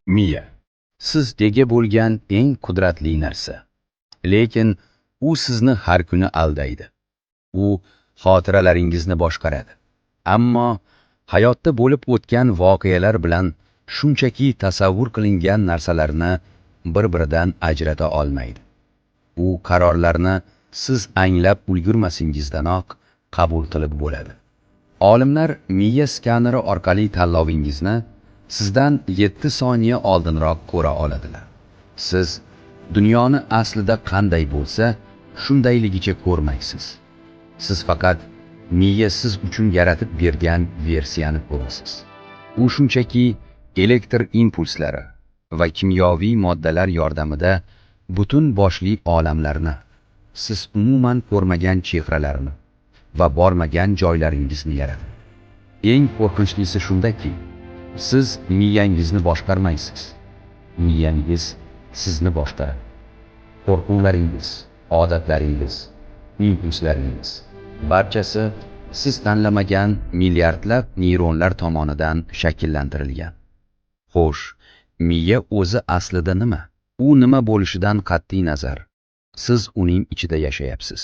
Miya. Sizga ega bo'lgan eng qudratli narsa. Lekin u sizni har kuni aldaydi. U xotiralaringizni boshqaradi. Ammo hayotda bo'lib o'tgan voqealar bilan shunchaki tasavvur qilingan narsalarni bir-biridan ajrata olmaydi. U qarorlarni siz anglab ulgurmasingizdanoq qabul qilib bo'ladi. Olimlar miya skaneri orqali tanlovingizni sizdan 7 soniya oldinroq ko'ra oladilar. Siz dunyoni aslida qanday bo'lsa, shundayligicha ko'rmaysiz. Siz faqat miya siz uchun yaratib bergan versiyani ko'rasiz. U shunchaki elektr impulslari va kimyoviy moddalar yordamida butun boshli olamlarni, siz umuman ko'rmagan chehralarni va bormagan joylaringizni yaratadi. Eng qo'rqinchlisi shundaki, siz miyangizni boshqarmaysiz. Miyangiz sizni boshqaradi. Qo'rquvlaringiz, odatlaringiz, impulslaringiz barchasi siz tanlamagan milliardlab neyronlar tomonidan shakllantirilgan. Xo'sh, miya o'zi aslida nima? U nima bo'lishidan qat'iy nazar, siz uning ichida yashayapsiz.